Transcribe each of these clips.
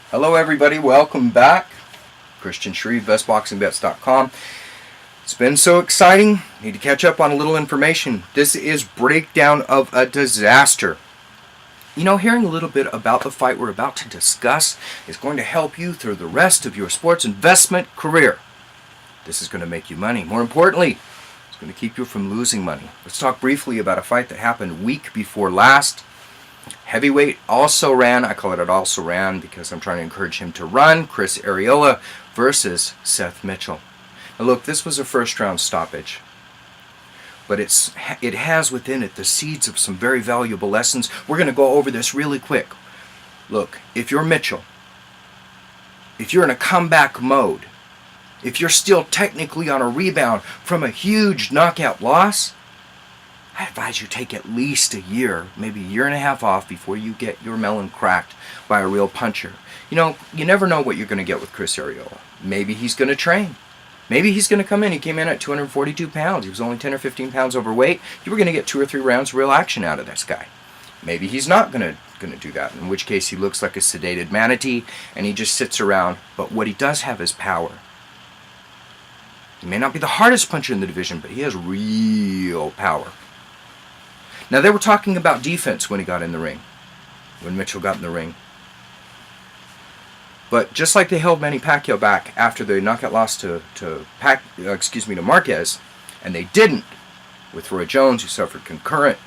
Hello everybody, welcome back. Christian Shreve, bestboxingbets.com. It's been so exciting. Need to catch up on a little information. This is breakdown of a disaster. You know, hearing a little bit about the fight we're about to discuss is going to help you through the rest of your sports investment career. This is going to make you money. More importantly, it's going to keep you from losing money. Let's talk briefly about a fight that happened week before last. Heavyweight also ran. I call it also ran because I'm trying to encourage him to run. Chris Arreola versus Seth Mitchell. Now look, this was a first round stoppage, but it has within it the seeds of some very valuable lessons. We're going to go over this really quick. Look, if you're Mitchell, if you're in a comeback mode, if you're still technically on a rebound from a huge knockout loss, I advise you take at least a year, maybe a year and a half off before you get your melon cracked by a real puncher. You know, you never know what you're going to get with Chris Arreola. Maybe he's going to train. Maybe he's going to come in. He came in at 242 pounds. He was only 10 or 15 pounds overweight. You were going to get 2 or 3 rounds of real action out of this guy. Maybe he's not going to do that, in which case he looks like a sedated manatee and he just sits around. But what he does have is power. He may not be the hardest puncher in the division, but he has real power. Now, they were talking about defense when he got in the ring, when Mitchell got in the ring. But just like they held Manny Pacquiao back after the knockout loss to Marquez, and they didn't with Roy Jones, who suffered consecutive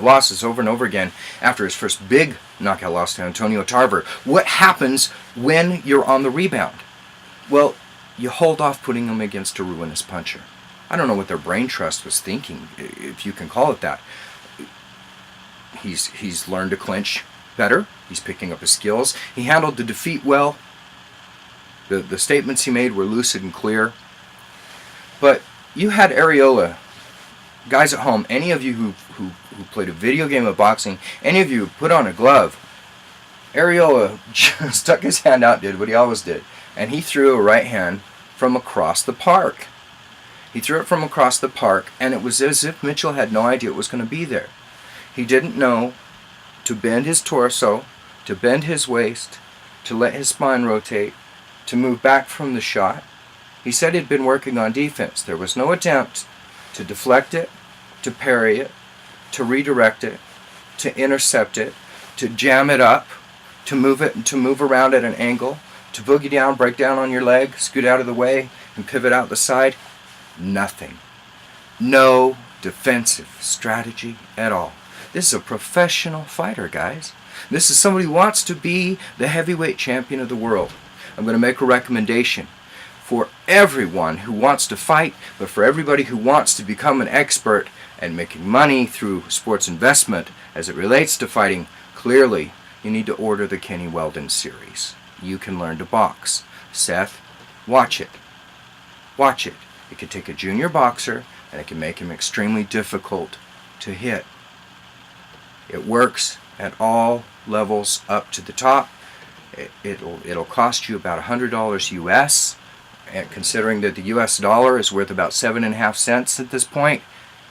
losses over and over again after his first big knockout loss to Antonio Tarver. What happens when you're on the rebound? Well, you hold off putting him against a ruinous puncher. I don't know what their brain trust was thinking, if you can call it that. He's learned to clinch better. He's picking up his skills. He handled the defeat well. The statements he made were lucid and clear. But you had Arreola. Guys at home, any of you who played a video game of boxing, any of you who put on a glove, Arreola just stuck his hand out, did what he always did, and he threw a right hand from across the park. He threw it from across the park, and it was as if Mitchell had no idea it was going to be there. He didn't know to bend his torso, to bend his waist, to let his spine rotate, to move back from the shot. He said he'd been working on defense. There was no attempt to deflect it, to parry it, to redirect it, to intercept it, to jam it up, to move it and to move around at an angle, to boogie down, break down on your leg, scoot out of the way, and pivot out the side. Nothing. No defensive strategy at all. This is a professional fighter, guys. This is somebody who wants to be the heavyweight champion of the world. I'm going to make a recommendation for everyone who wants to fight, but for everybody who wants to become an expert and making money through sports investment as it relates to fighting. Clearly, you need to order the Kenny Weldon series. You can learn to box. Seth, watch it. Watch it. It can take a junior boxer and it can make him extremely difficult to hit. It works at all levels up to the top. It'll cost you about $100 US, and considering that the US dollar is worth about 7.5 cents at this point,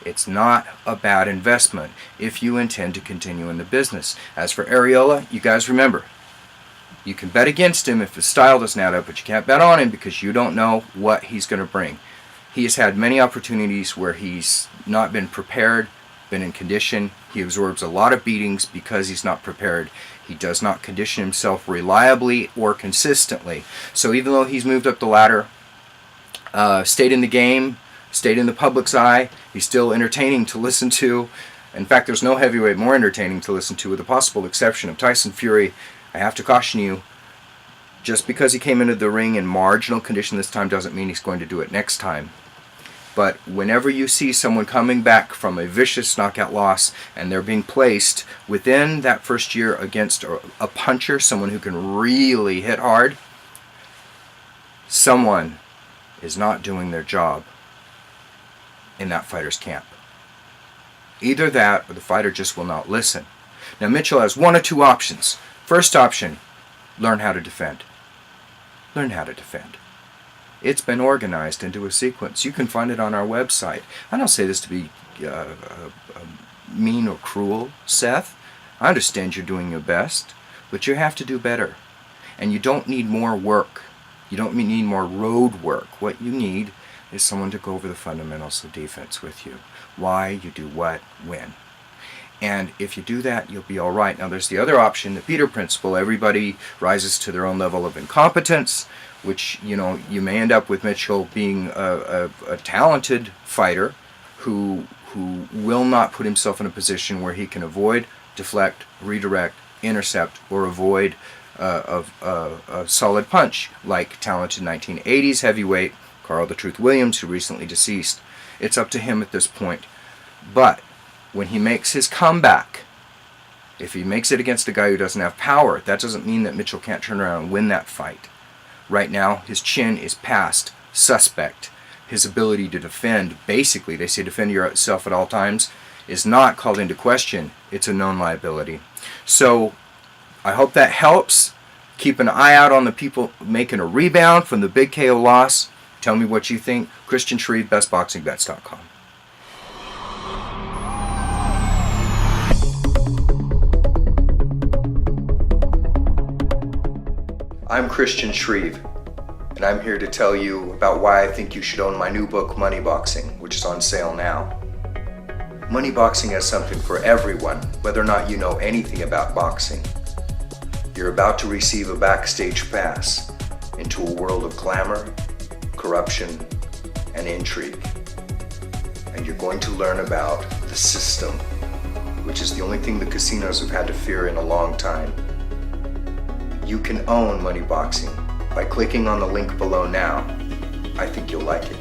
it's not a bad investment if you intend to continue in the business. As for Arreola, you guys remember, you can bet against him if his style doesn't add up, but you can't bet on him because you don't know what he's going to bring. He has had many opportunities where he's not been prepared, been in condition. He absorbs a lot of beatings because he's not prepared. He does not condition himself reliably or consistently. So even though he's moved up the ladder, stayed in the game, stayed in the public's eye, he's still entertaining to listen to. In fact, there's no heavyweight more entertaining to listen to, with the possible exception of Tyson Fury. I have to caution you, just because he came into the ring in marginal condition this time doesn't mean he's going to do it next time. But whenever you see someone coming back from a vicious knockout loss and they're being placed within that first year against a puncher, someone who can really hit hard, someone is not doing their job in that fighter's camp. Either that or the fighter just will not listen. Now Mitchell has one of two options. First option, learn how to defend. Learn how to defend. It's been organized into a sequence. You can find it on our website. I don't say this to be mean or cruel, Seth. I understand you're doing your best, but you have to do better. And you don't need more work. You don't need more road work. What you need is someone to go over the fundamentals of defense with you. Why, you do what, when. And if you do that, you'll be all right. Now, there's the other option, the Peter Principle. Everybody rises to their own level of incompetence, which, you may end up with Mitchell being a talented fighter who will not put himself in a position where he can avoid, deflect, redirect, intercept, or avoid a solid punch, like talented 1980s heavyweight Carl the Truth Williams, who recently deceased. It's up to him at this point. But when he makes his comeback, if he makes it against a guy who doesn't have power, that doesn't mean that Mitchell can't turn around and win that fight. Right now, his chin is past suspect. His ability to defend, basically, they say defend yourself at all times, is not called into question. It's a known liability. So I hope that helps. Keep an eye out on the people making a rebound from the big KO loss. Tell me what you think. Christian Shreve, bestboxingbets.com. I'm Christian Shreve, and I'm here to tell you about why I think you should own my new book, Money Boxing, which is on sale now. Money Boxing has something for everyone, whether or not you know anything about boxing. You're about to receive a backstage pass into a world of glamour, corruption, and intrigue. And you're going to learn about the system, which is the only thing the casinos have had to fear in a long time. You can own Money Boxing by clicking on the link below now. I think you'll like it.